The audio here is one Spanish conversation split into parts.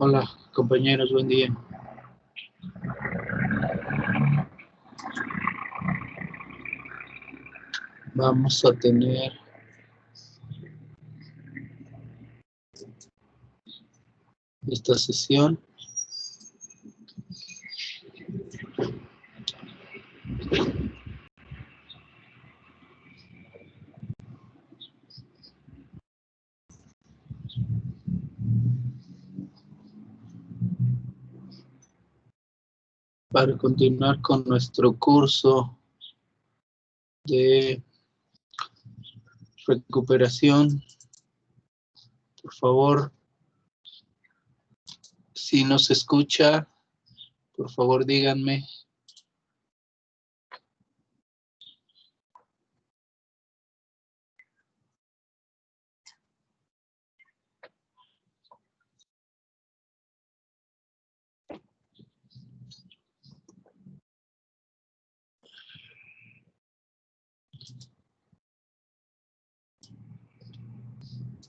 Hola, compañeros, buen día. Vamos a tener esta sesión para continuar con nuestro curso de recuperación. Por favor, si no se escucha, por favor díganme.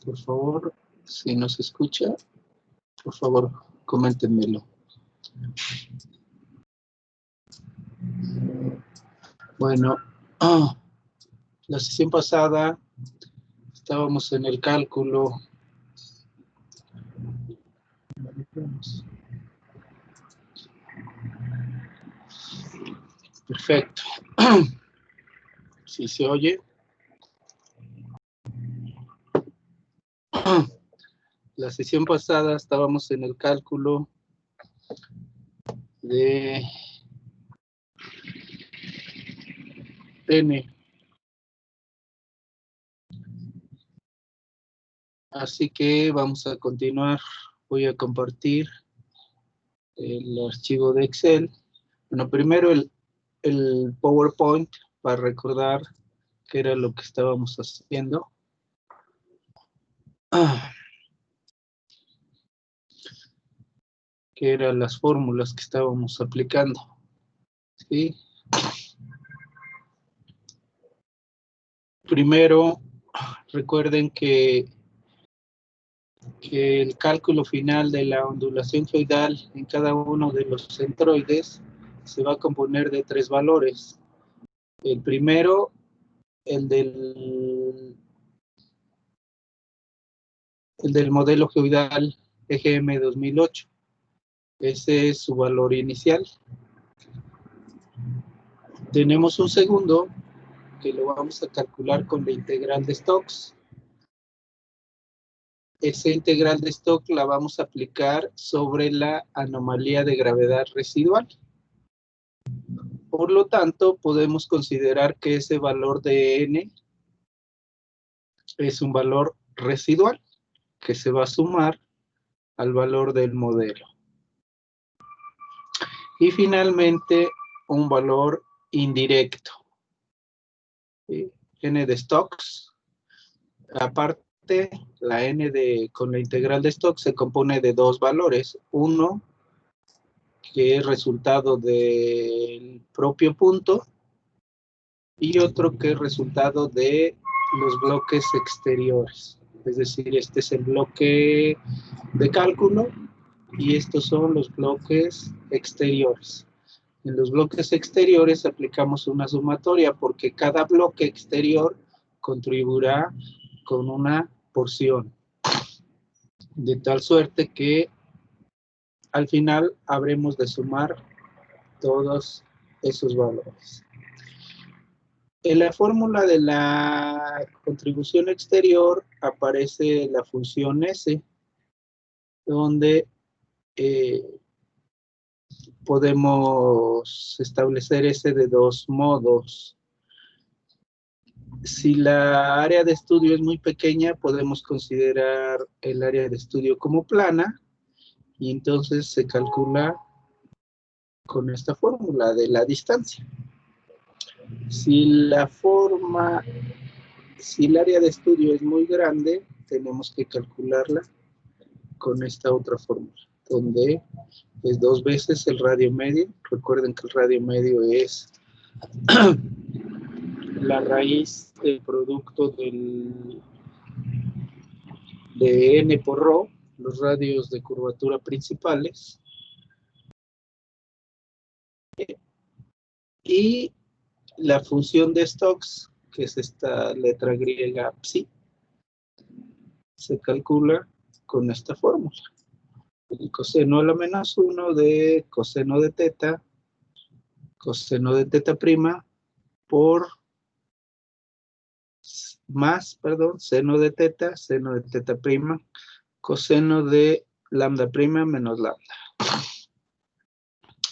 Por favor, si no se escucha, por favor, coméntenmelo. Bueno, la sesión pasada estábamos en el cálculo. Perfecto. ¿Sí se oye? La sesión pasada estábamos en el cálculo de N. Así que vamos a continuar. Voy a compartir el archivo de Excel. Bueno, primero el PowerPoint para recordar qué era lo que estábamos haciendo. Qué eran las fórmulas que estábamos aplicando. ¿Sí? Primero, recuerden que el cálculo final de la ondulación geoidal en cada uno de los centroides se va a componer de 3 valores. El primero, el del modelo geoidal EGM 2008. Ese es su valor inicial. Tenemos un segundo que lo vamos a calcular con la integral de Stokes. Esa integral de Stokes la vamos a aplicar sobre la anomalía de gravedad residual. Por lo tanto, podemos considerar que ese valor de n es un valor residual que se va a sumar al valor del modelo. Y finalmente, un valor indirecto. N de Stokes. Aparte, la n con la integral de Stokes se compone de 2 valores. Uno, que es resultado del propio punto, y otro que es resultado de los bloques exteriores. Es decir, este es el bloque de cálculo y estos son los bloques exteriores. En los bloques exteriores aplicamos una sumatoria porque cada bloque exterior contribuirá con una porción. De tal suerte que al final habremos de sumar todos esos valores. En la fórmula de la contribución exterior aparece la función S, donde podemos establecer S de 2 modos. Si la área de estudio es muy pequeña, podemos considerar el área de estudio como plana, y entonces se calcula con esta fórmula de la distancia. Si el área de estudio es muy grande, tenemos que calcularla con esta otra fórmula, donde es 2 veces el radio medio. Recuerden que el radio medio es la raíz del producto de n por ρ, los radios de curvatura principales. Y la función de Stokes, que es esta letra griega psi, se calcula con esta fórmula. El coseno a la menos 1 de coseno de teta prima por seno de teta prima, coseno de lambda prima menos lambda.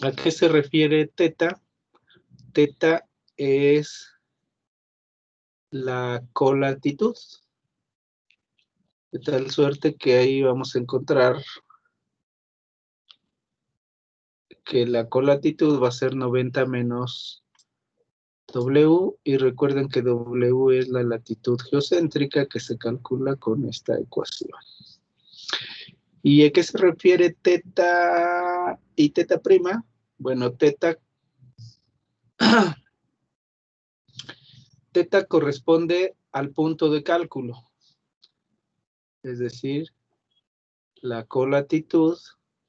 ¿A qué se refiere teta? Teta es la colatitud. De tal suerte que ahí vamos a encontrar que la colatitud va a ser 90 menos W, y recuerden que W es la latitud geocéntrica que se calcula con esta ecuación. ¿Y a qué se refiere teta y teta prima? Bueno, teta corresponde al punto de cálculo, es decir, la colatitud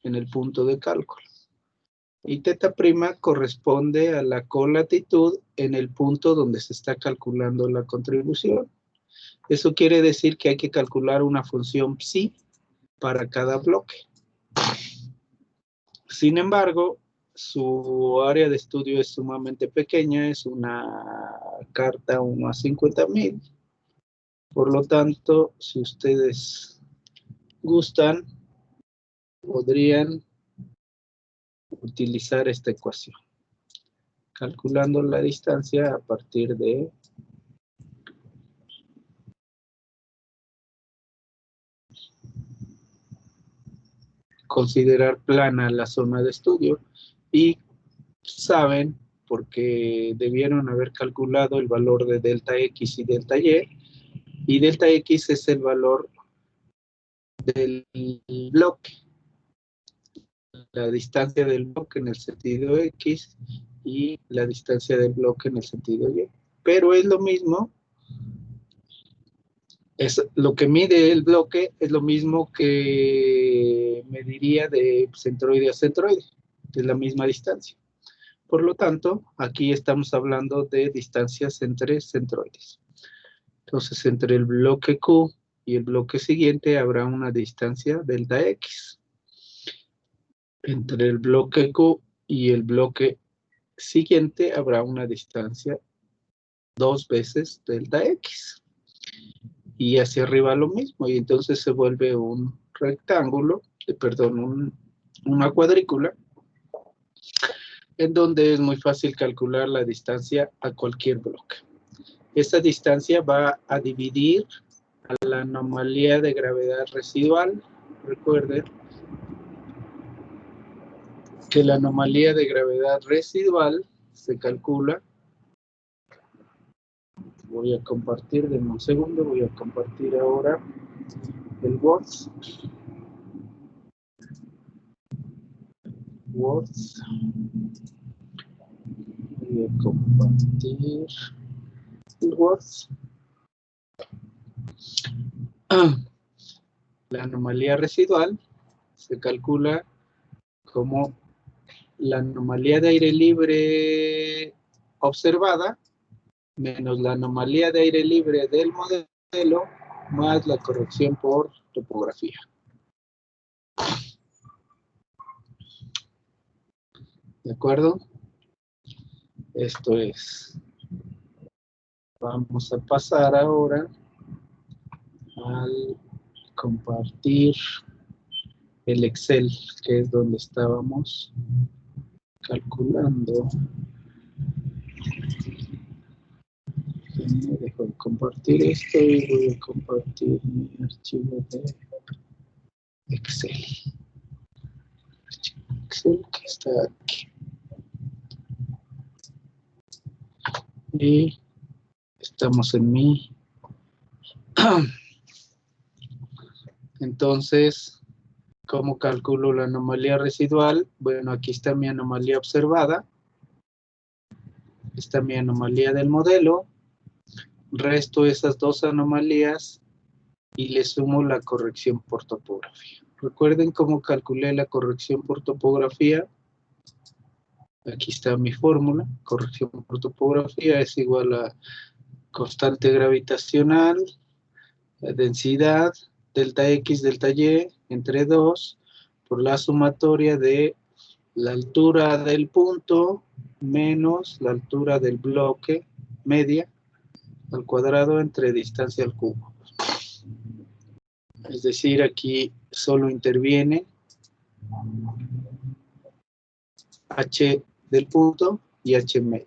en el punto de cálculo. Y teta prima corresponde a la colatitud en el punto donde se está calculando la contribución. Eso quiere decir que hay que calcular una función psi para cada bloque. Sin embargo, su área de estudio es sumamente pequeña, es una carta 1 a 50,000. Por lo tanto, si ustedes gustan, podrían utilizar esta ecuación, calculando la distancia a partir de considerar plana la zona de estudio, y saben, porque debieron haber calculado el valor de delta X y delta Y delta X es el valor del bloque, la distancia del bloque en el sentido X y la distancia del bloque en el sentido Y. Pero es lo mismo, es lo que mide el bloque, es lo mismo que mediría de centroide a centroide, es la misma distancia. Por lo tanto, aquí estamos hablando de distancias entre centroides. Entonces, entre el bloque Q y el bloque siguiente habrá una distancia delta X. Entre el bloque Q y el bloque siguiente habrá una distancia 2 veces delta X. Y hacia arriba lo mismo, y entonces se vuelve un rectángulo, una cuadrícula, en donde es muy fácil calcular la distancia a cualquier bloque. Esta distancia va a dividir a la anomalía de gravedad residual. Recuerden que la anomalía de gravedad residual se calcula. Voy a compartir, denme un segundo, voy a compartir ahora el Word. Voy a compartir el Word. La anomalía residual se calcula como la anomalía de aire libre observada menos la anomalía de aire libre del modelo más la corrección por topografía. ¿De acuerdo? Esto es. Vamos a pasar ahora al compartir el Excel, que es donde estábamos calculando. Me dejo de compartir esto y voy a compartir mi archivo de Excel. Excel que está aquí. Y estamos en mi. Entonces, ¿cómo calculo la anomalía residual? Bueno, aquí está mi anomalía observada. Está mi anomalía del modelo. Resto esas dos anomalías y le sumo la corrección por topografía. Recuerden cómo calculé la corrección por topografía. Aquí está mi fórmula. Corrección por topografía es igual a constante gravitacional, la densidad, delta X, delta Y, entre 2, por la sumatoria de la altura del punto menos la altura del bloque media al cuadrado entre distancia al cubo. Es decir, aquí solo interviene h del punto y h media.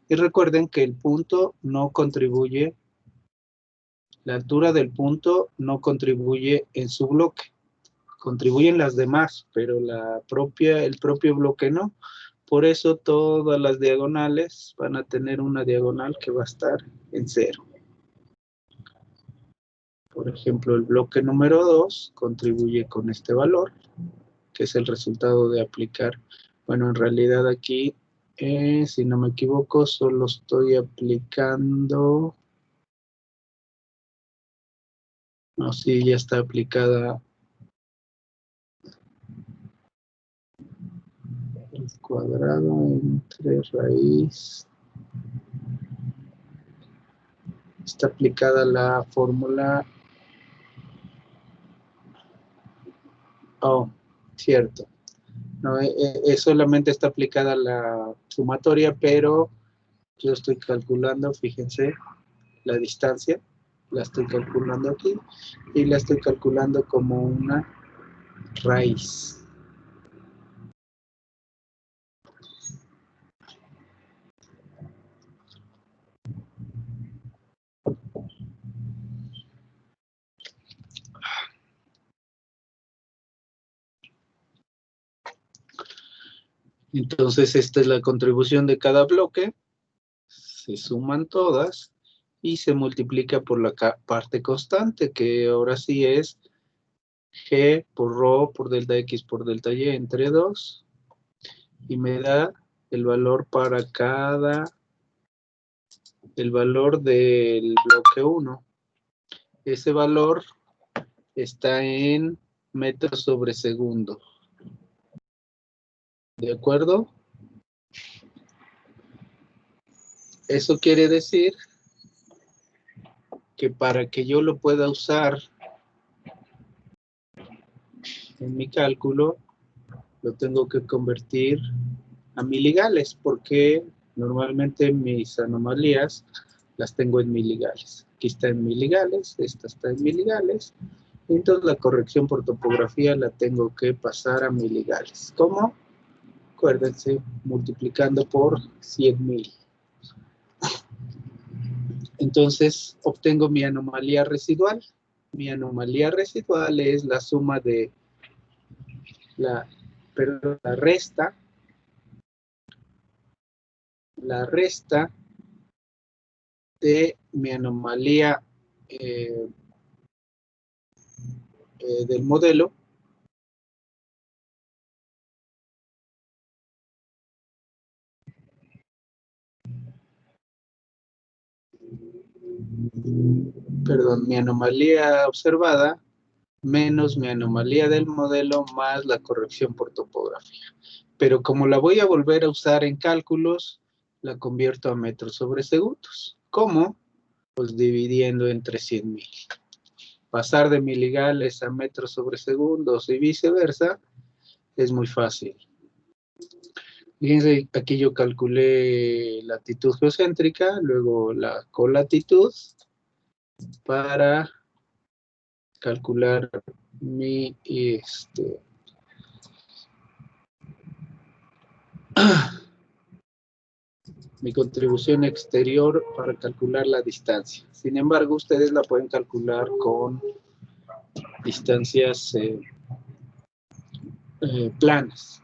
Y recuerden que el punto no contribuye, la altura del punto no contribuye en su bloque. Contribuyen las demás, pero el propio bloque no. Por eso todas las diagonales van a tener una diagonal que va a estar en 0. Por ejemplo, el bloque número 2 contribuye con este valor, que es el resultado de aplicar. Bueno, en realidad aquí, si no me equivoco, solo estoy aplicando. No, sí, ya está aplicada el cuadrado entre raíz. Está aplicada la fórmula. Oh, cierto. No, solamente está aplicada la sumatoria, pero yo estoy calculando, fíjense, la distancia. La estoy calculando aquí y la estoy calculando como una raíz. Entonces, esta es la contribución de cada bloque. Se suman todas y se multiplica por la parte constante, que ahora sí es G por ρ por delta X por delta Y entre 2. Y me da el valor para el valor del bloque 1. Ese valor está en metros sobre segundo. ¿De acuerdo? Eso quiere decir que para que yo lo pueda usar en mi cálculo, lo tengo que convertir a miligales, porque normalmente mis anomalías las tengo en miligales. Aquí está en miligales, esta está en miligales, entonces la corrección por topografía la tengo que pasar a miligales. ¿Cómo? Acuérdense, multiplicando por 100,000. Entonces, obtengo mi anomalía residual. Mi anomalía residual es la suma de la resta de mi anomalía del modelo mi anomalía observada menos mi anomalía del modelo más la corrección por topografía. Pero como la voy a volver a usar en cálculos, la convierto a metros sobre segundos. ¿Cómo? Pues dividiendo entre 100,000. Pasar de miligales a metros sobre segundos y viceversa es muy fácil. Fíjense, aquí yo calculé latitud geocéntrica, luego la colatitud para calcular mi contribución exterior para calcular la distancia. Sin embargo, ustedes la pueden calcular con distancias planas.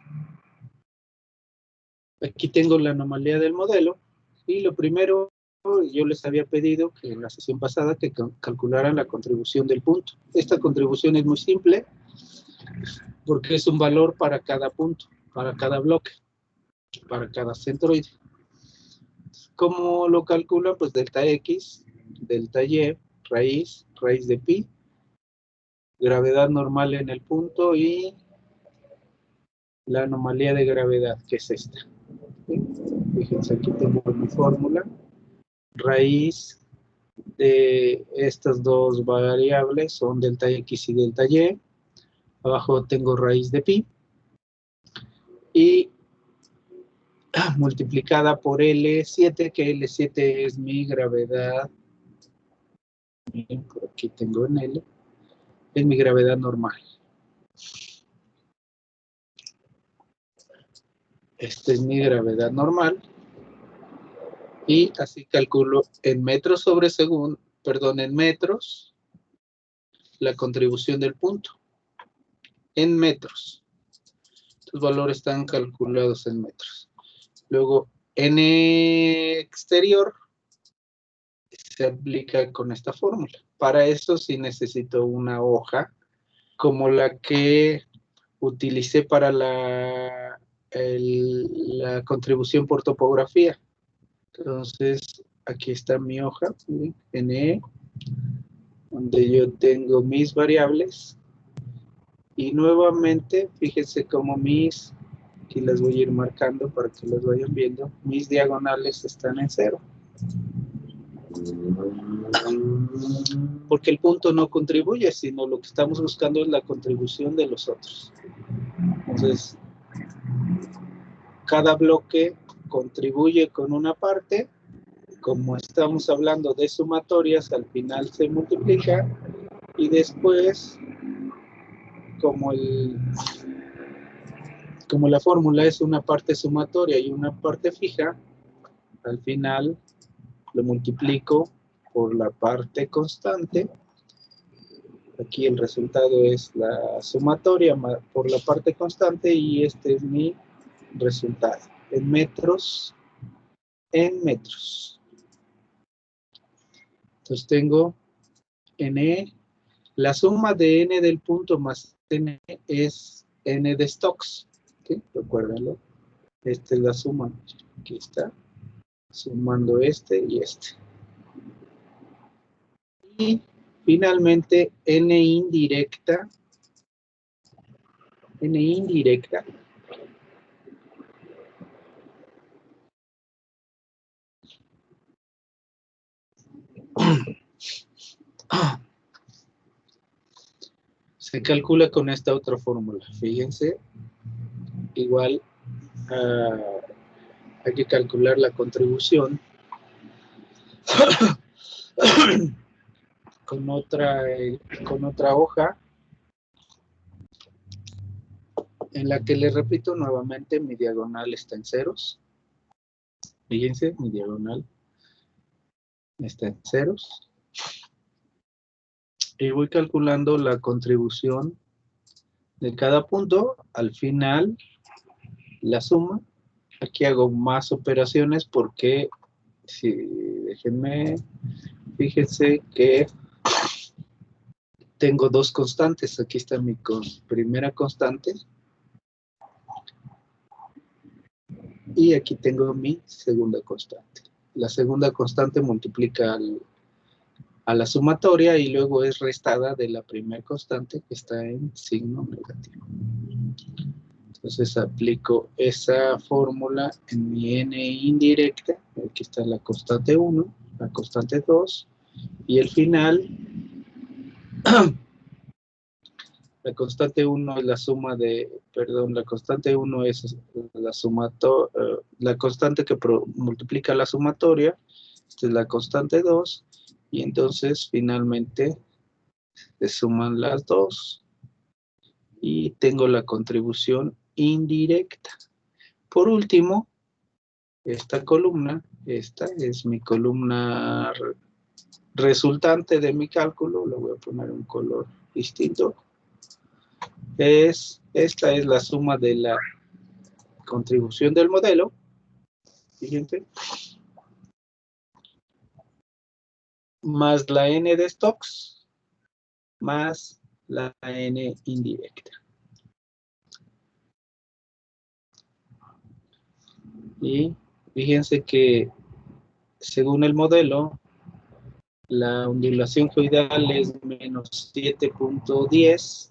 Aquí tengo la anomalía del modelo y lo primero, yo les había pedido que en la sesión pasada que calcularan la contribución del punto. Esta contribución es muy simple porque es un valor para cada punto, para cada bloque, para cada centroide. ¿Cómo lo calculan? Pues delta X, delta Y, raíz de pi, gravedad normal en el punto y la anomalía de gravedad, que es esta. ¿Sí? Fíjense, aquí tengo mi fórmula. Raíz de estas dos variables son delta X y delta Y. Abajo tengo raíz de pi. Y multiplicada por L7, que L7 es mi gravedad. Miren, por aquí tengo en L. Es mi gravedad normal. Esta es mi gravedad normal. Y así calculo en metros sobre segundo, perdón, en metros, la contribución del punto. En metros. Estos valores están calculados en metros. Luego, N exterior se aplica con esta fórmula. Para eso sí necesito una hoja como la que utilicé para la contribución por topografía. Entonces, aquí está mi hoja, NE, donde yo tengo mis variables. Y nuevamente, fíjense cómo aquí las voy a ir marcando para que las vayan viendo, mis diagonales están en 0. Porque el punto no contribuye, sino lo que estamos buscando es la contribución de los otros. Entonces, cada bloque contribuye con una parte. Como estamos hablando de sumatorias, al final se multiplica y después, como la fórmula es una parte sumatoria y una parte fija, al final lo multiplico por la parte constante. Aquí el resultado es la sumatoria por la parte constante y este es mi resultado. En metros. Entonces tengo N. La suma de N del punto más N es N de Stokes. ¿Okay? Recuérdenlo. Esta es la suma. Aquí está. Sumando este y este. Y finalmente N indirecta. N indirecta. Se calcula con esta otra fórmula. Fíjense. Igual hay que calcular la contribución con otra hoja en la que les repito nuevamente mi diagonal está en ceros. Fíjense, mi diagonal está en ceros. Y voy calculando la contribución de cada punto. Al final, la suma. Aquí hago más operaciones porque, déjenme, fíjense que tengo dos constantes. Aquí está mi primera constante. Y aquí tengo mi segunda constante. La segunda constante multiplica a la sumatoria y luego es restada de la primera constante que está en signo negativo. Entonces aplico esa fórmula en mi N indirecta. Aquí está la constante 1, la constante 2 y el final. La constante 1 es la suma la constante 1 es la constante que multiplica la sumatoria. Esta es la constante 2. Y entonces, finalmente, se suman las dos. Y tengo la contribución indirecta. Por último, esta es mi columna resultante de mi cálculo. Le voy a poner un color distinto. Esta es la suma de la contribución del modelo. Fíjense. Más la N de Stokes, más la N indirecta. Y fíjense que según el modelo, la ondulación geoidal es menos 7.10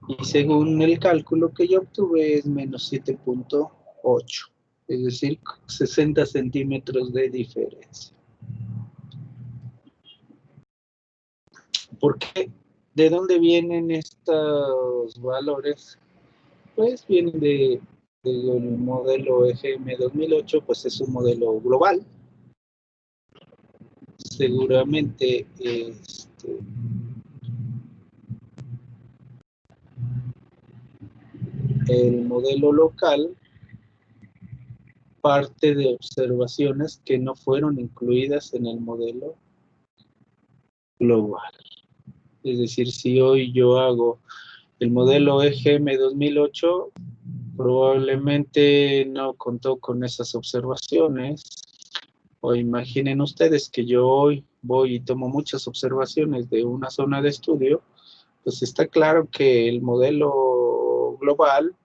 y según el cálculo que yo obtuve es menos 7.8, es decir, 60 centímetros de diferencia. ¿Por qué? ¿De dónde vienen estos valores? Pues vienen del modelo EGM 2008, pues es un modelo global. Seguramente el modelo local parte de observaciones que no fueron incluidas en el modelo global. Es decir, si hoy yo hago el modelo EGM 2008, probablemente no contó con esas observaciones. O imaginen ustedes que yo hoy voy y tomo muchas observaciones de una zona de estudio, pues está claro que el modelo global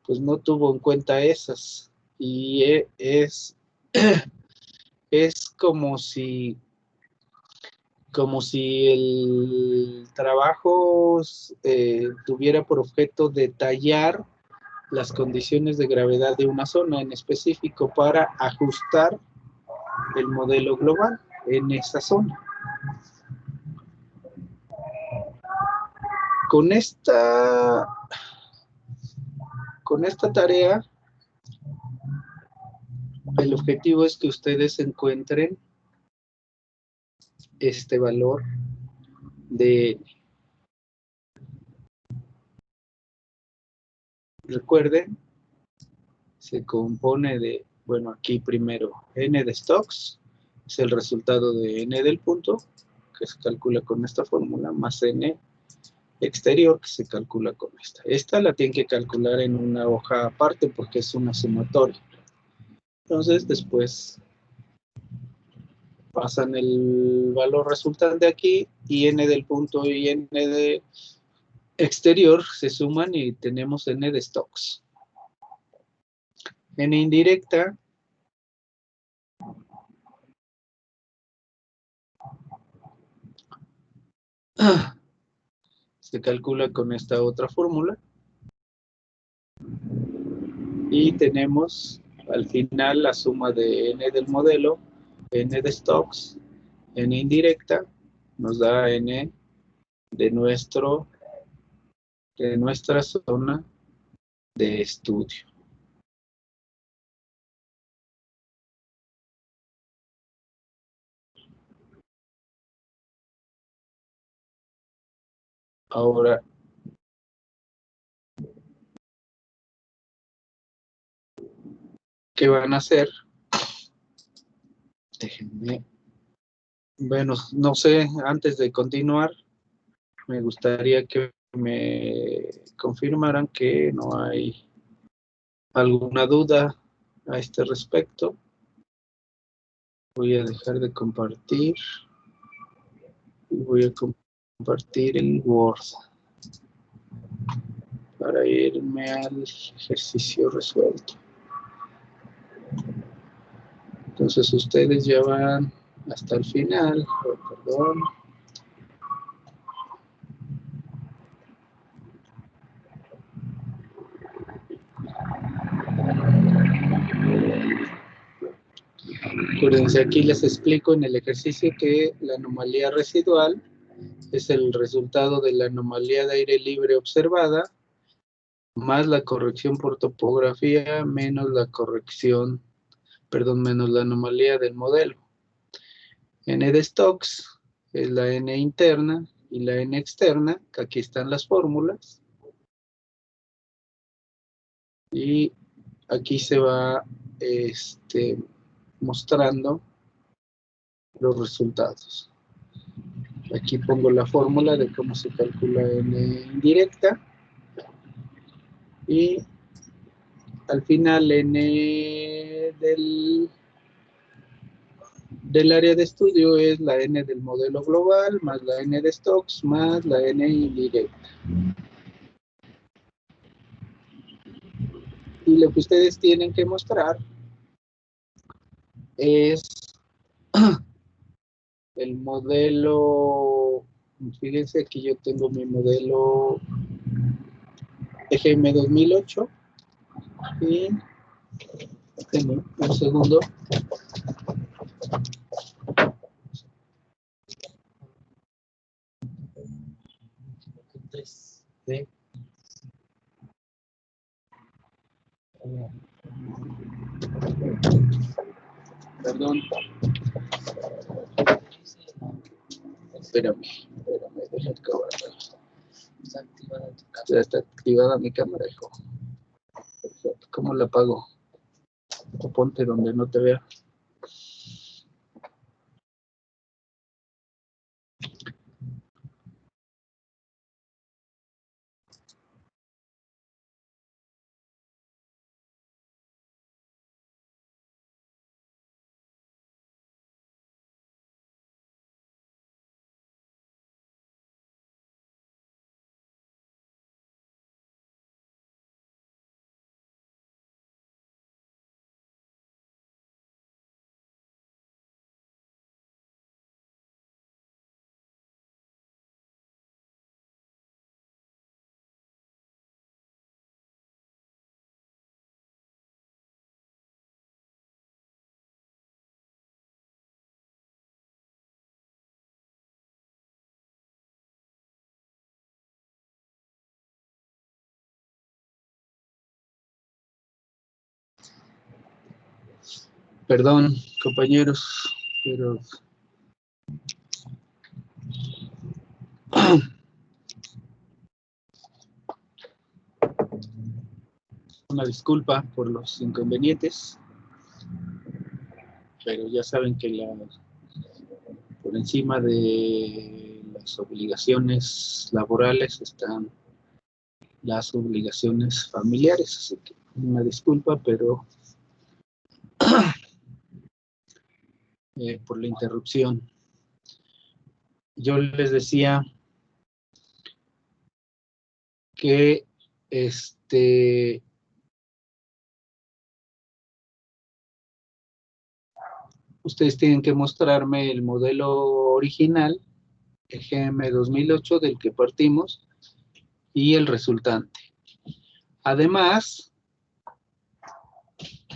pues no tuvo en cuenta esas. Y es como si el trabajo tuviera por objeto detallar las condiciones de gravedad de una zona en específico para ajustar el modelo global en esa zona. Con esta tarea, el objetivo es que ustedes encuentren este valor de N. Recuerden, se compone de, bueno, aquí primero N de Stokes, es el resultado de N del punto, que se calcula con esta fórmula, más N exterior, que se calcula con esta. Esta la tienen que calcular en una hoja aparte porque es una sumatoria. Entonces, después pasan el valor resultante aquí y N del punto y N de exterior se suman y tenemos N de Stokes. N indirecta se calcula con esta otra fórmula y tenemos al final la suma de N del modelo, N de Stokes, N indirecta, nos da N de nuestra zona de estudio. Ahora, ¿qué van a hacer? Déjenme. Bueno, no sé, antes de continuar, me gustaría que me confirmaran que no hay alguna duda a este respecto. Voy a dejar de compartir y voy a compartir el Word para irme al ejercicio resuelto. Entonces ustedes ya van hasta el final, perdón. Acuérdense, aquí les explico en el ejercicio que la anomalía residual es el resultado de la anomalía de aire libre observada más la corrección por topografía menos la menos la anomalía del modelo. N de Stokes es la N interna y la N externa, que aquí están las fórmulas. Y aquí se va mostrando los resultados. Aquí pongo la fórmula de cómo se calcula N indirecta. Y al final N del área de estudio es la N del modelo global, más la N de Stokes, más la N indirecta. Y lo que ustedes tienen que mostrar es el modelo, fíjense, aquí yo tengo mi modelo EGM 2008 y tengo un segundo. ¿Sí? Perdón. Espérame, deja acabar. Ya está activada mi cámara, hijo. ¿Cómo la apago? O ponte donde no te vea. Perdón, compañeros, pero una disculpa por los inconvenientes, pero ya saben que por encima de las obligaciones laborales están las obligaciones familiares, así que una disculpa, pero por la interrupción. Yo les decía que ustedes tienen que mostrarme el modelo original, EGM 2008, del que partimos, y el resultante. Además,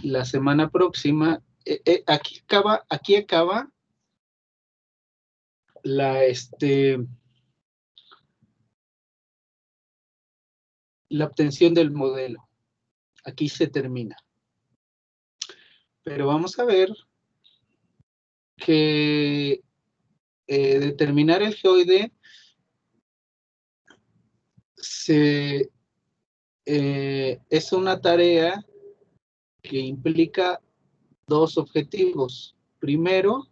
la semana próxima, aquí acaba la obtención del modelo. Aquí se termina. Pero vamos a ver que determinar el geoide es una tarea que implica dos objetivos. Primero,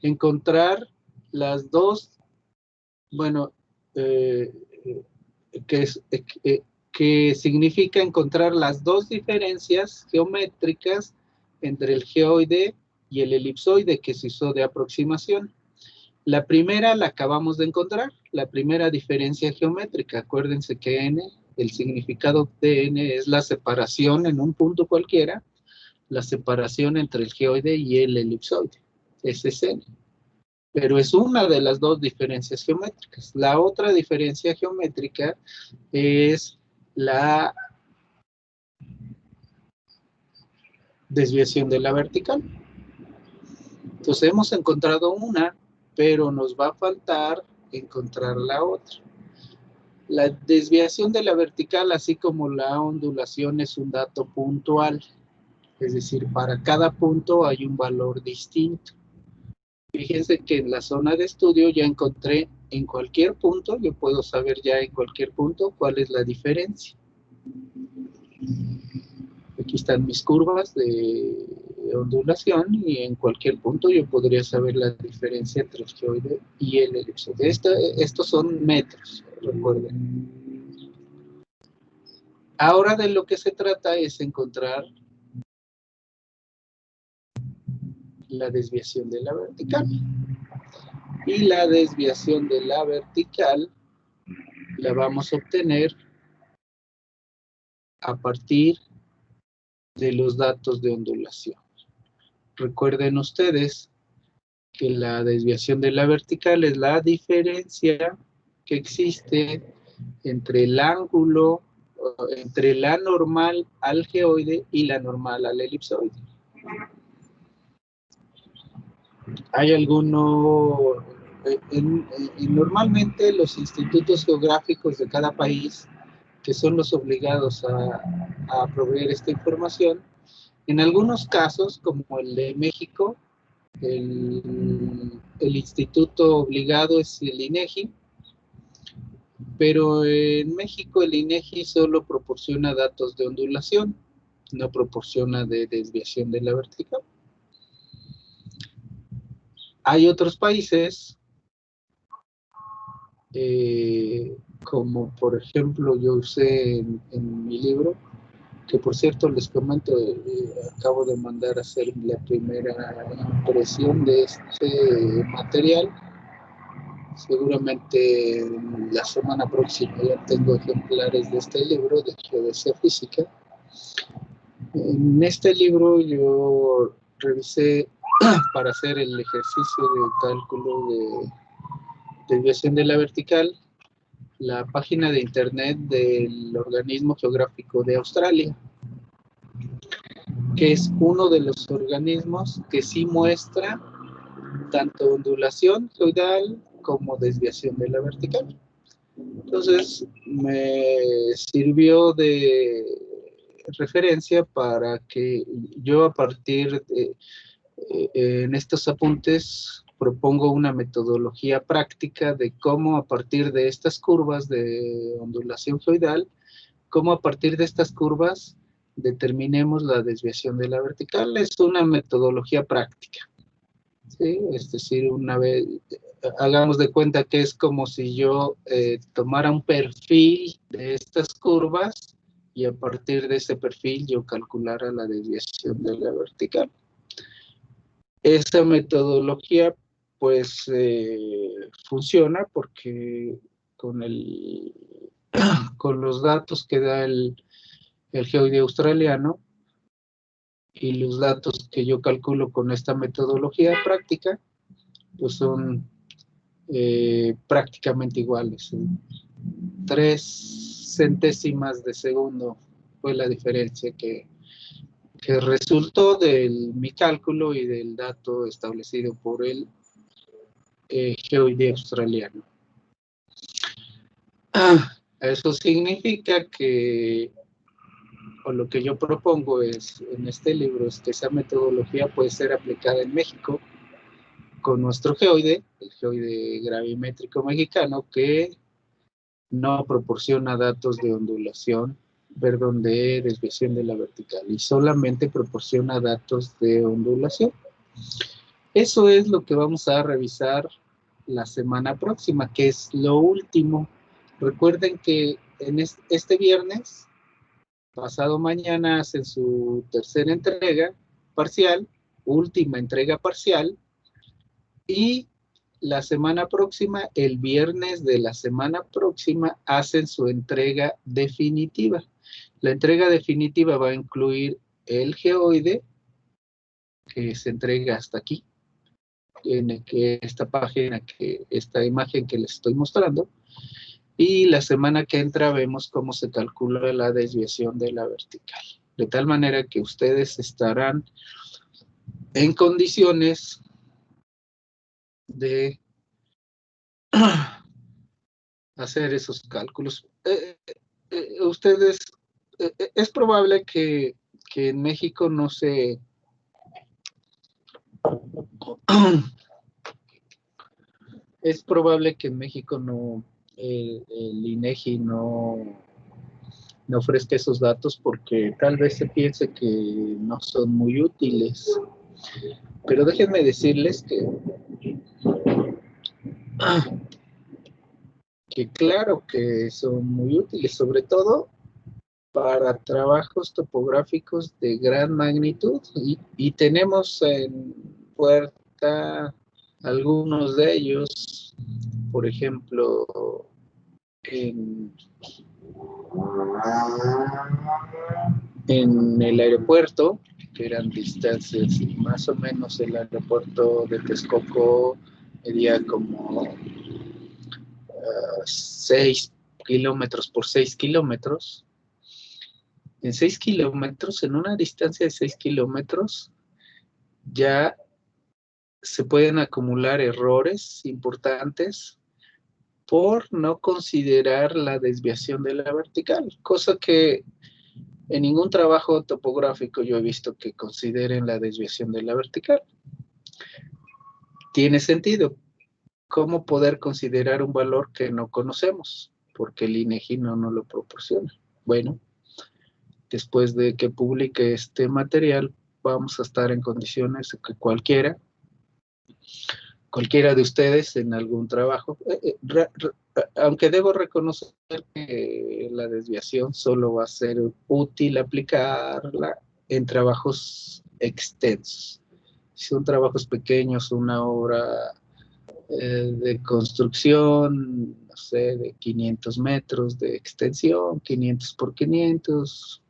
encontrar las dos, bueno, que significa encontrar las dos diferencias geométricas entre el geoide y el elipsoide que se hizo de aproximación. La primera la acabamos de encontrar, la primera diferencia geométrica. Acuérdense que n, el significado de n es la separación en un punto cualquiera, la separación entre el geoide y el elipsoide. Ese es n. Pero es una de las dos diferencias geométricas. La otra diferencia geométrica es la desviación de la vertical. Entonces hemos encontrado una, pero nos va a faltar encontrar la otra. La desviación de la vertical, así como la ondulación, es un dato puntual. Es decir, para cada punto hay un valor distinto. Fíjense que en la zona de estudio ya encontré en cualquier punto, yo puedo saber ya en cualquier punto cuál es la diferencia. Aquí están mis curvas de ondulación y en cualquier punto yo podría saber la diferencia entre el geoide y el elipsoide. Estos son metros, recuerden. Ahora de lo que se trata es encontrar la desviación de la vertical. Y la desviación de la vertical la vamos a obtener a partir de los datos de ondulación. Recuerden ustedes que la desviación de la vertical es la diferencia que existe entre el ángulo, entre la normal al geoide y la normal al elipsoide. Hay alguno, normalmente los institutos geográficos de cada país, que son los obligados a proveer esta información, en algunos casos, como el de México, el instituto obligado es el INEGI, pero en México el INEGI solo proporciona datos de ondulación, no proporciona de desviación de la vertical. Hay otros países, como por ejemplo yo usé en mi libro, que por cierto les comento, acabo de mandar a hacer la primera impresión de este material. Seguramente la semana próxima ya tengo ejemplares de este libro de geodesia física. En este libro yo revisé para hacer el ejercicio de cálculo de desviación de la vertical la página de internet del Organismo Geográfico de Australia, que es uno de los organismos que sí muestra tanto ondulación geoidal como desviación de la vertical. Entonces me sirvió de referencia para que yo a partir de en estos apuntes propongo una metodología práctica de cómo a partir de estas curvas de ondulación geoidal, cómo a partir de estas curvas determinemos la desviación de la vertical. Es una metodología práctica, ¿sí? Es decir, una vez, hagamos de cuenta que es como si yo tomara un perfil de estas curvas y a partir de ese perfil yo calculara la desviación de la vertical. Esa metodología pues funciona porque con los datos que da el geoide australiano y los datos que yo calculo con esta metodología práctica, pues son prácticamente iguales. 3 centésimas de segundo fue la diferencia que resultó de mi cálculo y del dato establecido por el geoide australiano. Eso significa que, o lo que yo propongo es, en este libro, es que esa metodología puede ser aplicada en México con nuestro geoide, el geoide gravimétrico mexicano, que no proporciona datos de ondulación, perdón, de desviación de la vertical, y solamente proporciona datos de ondulación. Eso es lo que vamos a revisar la semana próxima, que es lo último. Recuerden que en este viernes, pasado mañana, hacen su tercera entrega parcial, última entrega parcial, y la semana próxima, el viernes de la semana próxima, hacen su entrega definitiva. La entrega definitiva va a incluir el geoide, que se entrega hasta aquí, en esta página, esta imagen que les estoy mostrando, y la semana que entra vemos cómo se calcula la desviación de la vertical. De tal manera que ustedes estarán en condiciones de hacer esos cálculos. Ustedes, es probable que en México no se... es probable que en México no, el INEGI no ofrezca esos datos porque tal vez se piense que no son muy útiles. Pero déjenme decirles que claro que son muy útiles, sobre todo para trabajos topográficos de gran magnitud, y tenemos en puerta algunos de ellos, por ejemplo, en el aeropuerto, que eran distancias, y más o menos el aeropuerto de Texcoco medía como 6 kilómetros por 6 kilómetros. En 6 kilómetros, en una distancia de 6 kilómetros, ya se pueden acumular errores importantes por no considerar la desviación de la vertical, cosa que en ningún trabajo topográfico yo he visto que consideren la desviación de la vertical. Tiene sentido. ¿Cómo poder considerar un valor que no conocemos? Porque el INEGI no nos lo proporciona. Bueno, después de que publique este material, vamos a estar en condiciones de que cualquiera de ustedes en algún trabajo, aunque debo reconocer que la desviación solo va a ser útil aplicarla en trabajos extensos. Si son trabajos pequeños, una obra de construcción, no sé, de 500 metros de extensión, 500 por 500,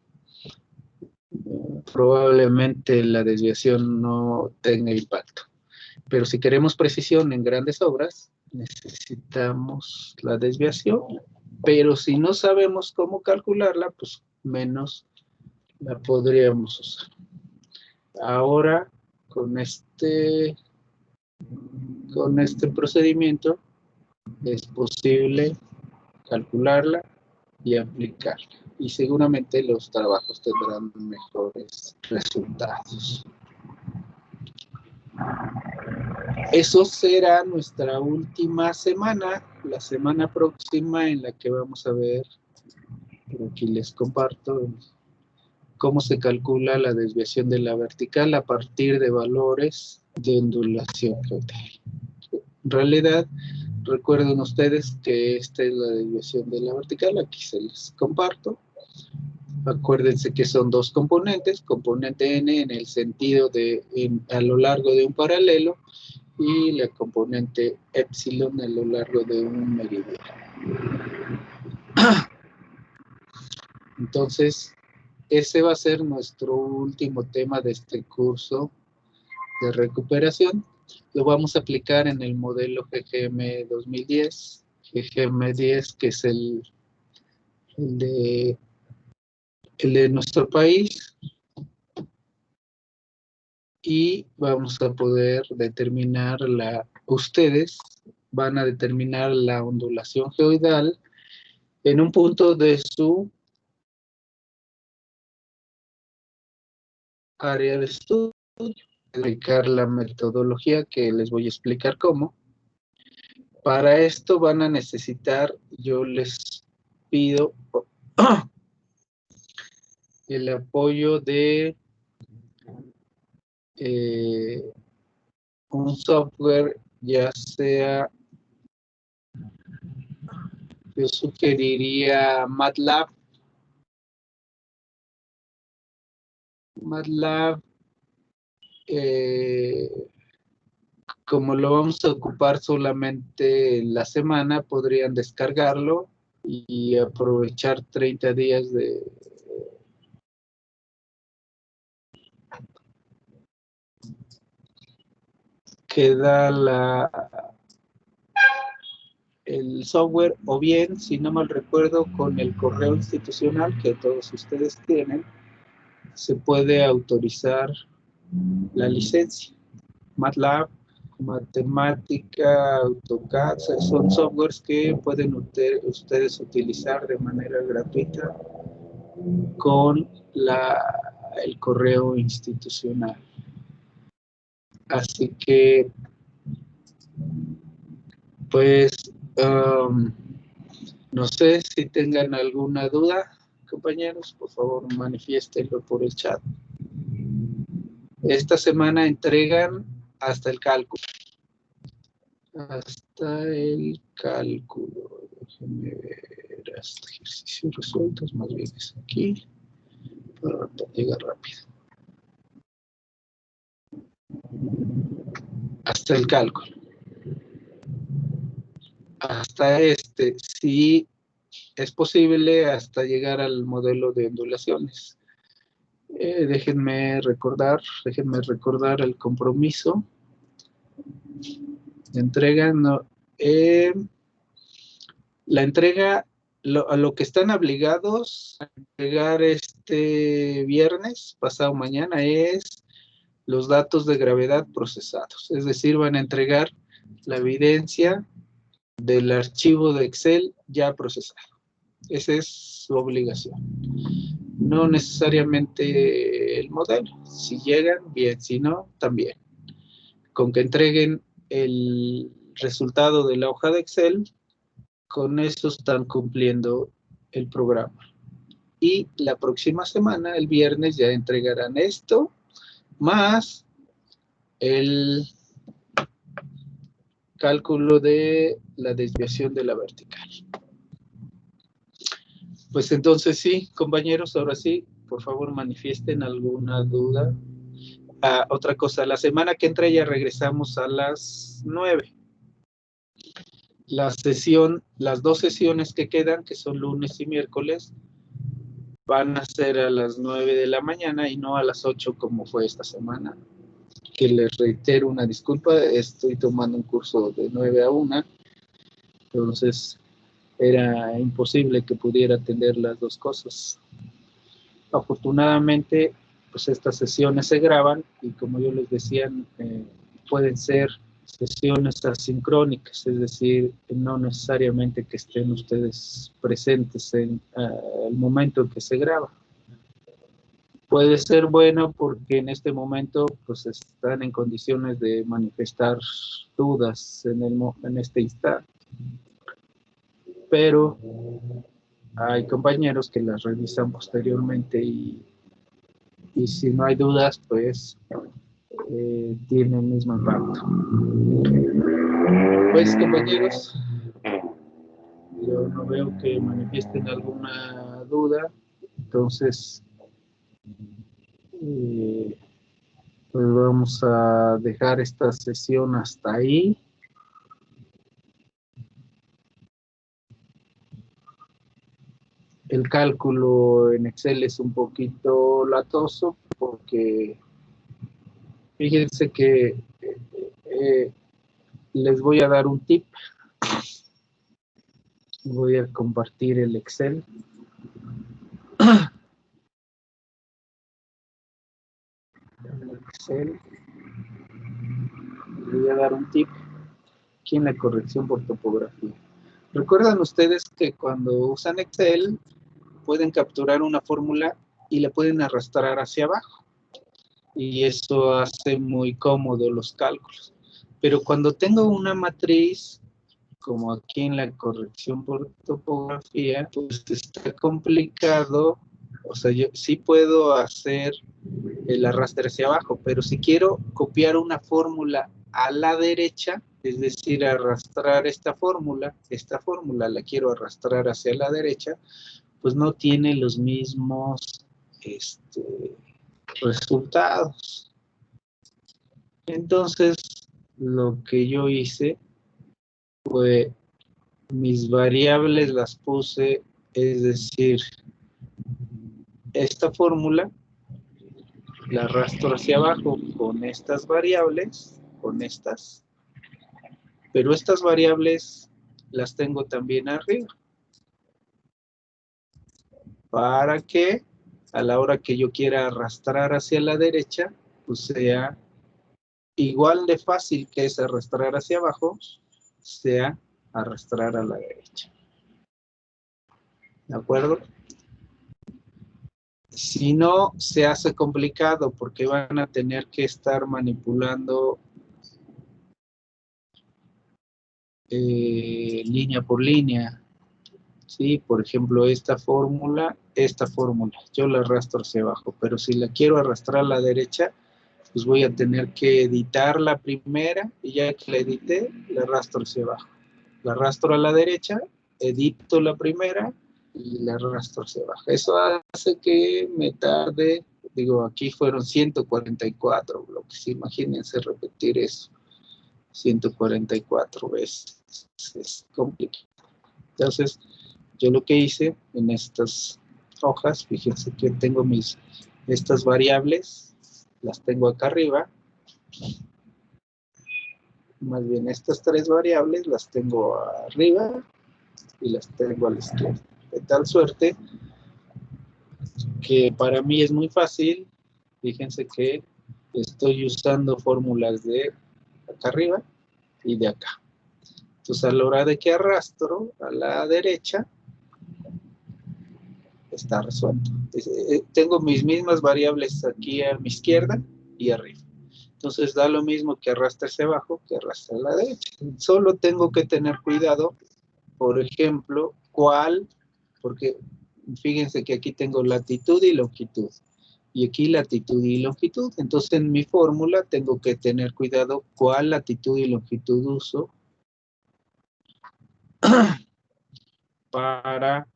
probablemente la desviación no tenga impacto. Pero si queremos precisión en grandes obras, necesitamos la desviación. Pero si no sabemos cómo calcularla, pues menos la podríamos usar. Ahora, con este procedimiento, es posible calcularla y aplicarla. Y seguramente los trabajos tendrán mejores resultados. Eso será nuestra última semana, la semana próxima en la que vamos a ver, por aquí les comparto, cómo se calcula la desviación de la vertical a partir de valores de ondulación geoidal. En realidad, recuerden ustedes que esta es la desviación de la vertical, aquí se les comparto. Acuérdense que son dos componentes, componente n en el sentido de a lo largo de un paralelo y la componente epsilon a lo largo de un meridiano. Entonces, ese va a ser nuestro último tema de este curso de recuperación. Lo vamos a aplicar en el modelo GGM 2010, GGM 10, que es el de nuestro país, y vamos a poder determinar ustedes van a determinar la ondulación geoidal en un punto de su área de estudio, aplicar la metodología que les voy a explicar cómo. Para esto van a necesitar, yo les pido el apoyo de un software, ya sea, yo sugeriría MATLAB. Como lo vamos a ocupar solamente en la semana, podrían descargarlo y aprovechar 30 días de que da el software, o bien, si no mal recuerdo, con el correo institucional que todos ustedes tienen, se puede autorizar la licencia. MATLAB, Matemática, AutoCAD, son softwares que pueden ustedes utilizar de manera gratuita con el correo institucional. Así que, pues, no sé si tengan alguna duda, compañeros, por favor, manifiéstenlo por el chat. Esta semana entregan hasta el cálculo. Hasta el cálculo. Déjenme ver. Hasta ejercicios resueltos, más bien es aquí. Para llegar rápido. Hasta el cálculo. Hasta si es posible, hasta llegar al modelo de ondulaciones. Déjenme recordar el compromiso. Entrega, no, la entrega, a lo que están obligados a entregar este viernes, pasado mañana, es los datos de gravedad procesados. Es decir, van a entregar la evidencia del archivo de Excel ya procesado. Esa es su obligación. No necesariamente el modelo. Si llegan, bien. Si no, también. Con que entreguen el resultado de la hoja de Excel, con eso están cumpliendo el programa. Y la próxima semana, el viernes, ya entregarán esto, más el cálculo de la desviación de la vertical. Pues entonces sí, compañeros, ahora sí, por favor manifiesten alguna duda. Otra cosa, la semana que entra ya regresamos a las 9. Las dos sesiones que quedan, que son lunes y miércoles, van a ser a las 9 de la mañana y no a las 8 como fue esta semana. Que les reitero una disculpa, estoy tomando un curso de 9 a 1, entonces era imposible que pudiera atender las dos cosas. Afortunadamente, pues estas sesiones se graban y como yo les decía, pueden ser sesiones asincrónicas, es decir, no necesariamente que estén ustedes presentes en el momento en que se graba. Puede ser bueno porque en este momento pues están en condiciones de manifestar dudas en este instante. Pero hay compañeros que las revisan posteriormente y si no hay dudas, pues tiene el mismo impacto. Pues compañeros, yo no veo que manifiesten alguna duda, entonces pues vamos a dejar esta sesión hasta ahí. El cálculo en Excel es un poquito latoso porque fíjense que les voy a dar un tip. Voy a compartir el Excel. Voy a dar un tip aquí en la corrección por topografía. ¿Recuerdan ustedes que cuando usan Excel pueden capturar una fórmula y la pueden arrastrar hacia abajo? Y eso hace muy cómodo los cálculos. Pero cuando tengo una matriz, como aquí en la corrección por topografía, pues está complicado. O sea, yo sí puedo hacer el arrastre hacia abajo, pero si quiero copiar una fórmula a la derecha, es decir, arrastrar esta fórmula la quiero arrastrar hacia la derecha, pues no tiene los mismos resultados. Entonces, lo que yo hice fue, mis variables las puse, es decir, esta fórmula la arrastro hacia abajo con estas variables, con estas, pero estas variables las tengo también arriba, para que a la hora que yo quiera arrastrar hacia la derecha, pues sea igual de fácil que es arrastrar hacia abajo, sea arrastrar a la derecha. ¿De acuerdo? Si no, se hace complicado porque van a tener que estar manipulando línea por línea. ¿Sí? Por ejemplo, esta fórmula, yo la arrastro hacia abajo, pero si la quiero arrastrar a la derecha, pues voy a tener que editar la primera y ya que la edité, la arrastro hacia abajo. La arrastro a la derecha, edito la primera y la arrastro hacia abajo. Eso hace que me tarde, digo, aquí fueron 144 bloques, imagínense repetir eso 144 veces, es complicado. Entonces, yo lo que hice en estas hojas, fíjense que tengo mis Estas variables las tengo acá arriba. Más bien, estas tres variables las tengo arriba y las tengo a la izquierda. De tal suerte que para mí es muy fácil. Fíjense que estoy usando fórmulas de acá arriba y de acá. Entonces, a la hora de que arrastro a la derecha, está resuelto. Tengo mis mismas variables aquí a mi izquierda y arriba. Entonces, da lo mismo que arrastre hacia abajo que arrastre a la derecha. Solo tengo que tener cuidado, por ejemplo, porque fíjense que aquí tengo latitud y longitud. Y aquí latitud y longitud. Entonces, en mi fórmula tengo que tener cuidado cuál latitud y longitud uso para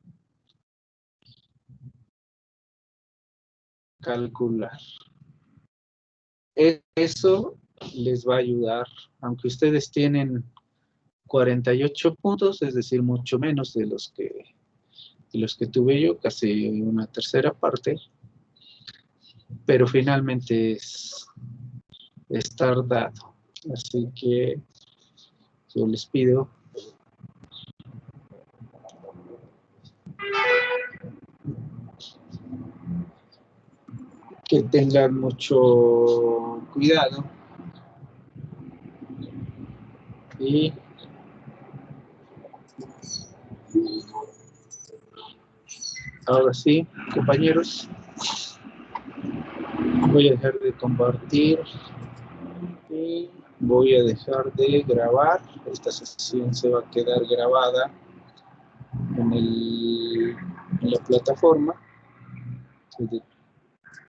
calcular. Eso les va a ayudar, aunque ustedes tienen 48 puntos, es decir, mucho menos de los que tuve yo, casi una tercera parte, pero finalmente es estar dado. Así que yo les pido que tengan mucho cuidado y ahora sí, compañeros, voy a dejar de compartir y voy a dejar de grabar. Esta sesión se va a quedar grabada en la plataforma.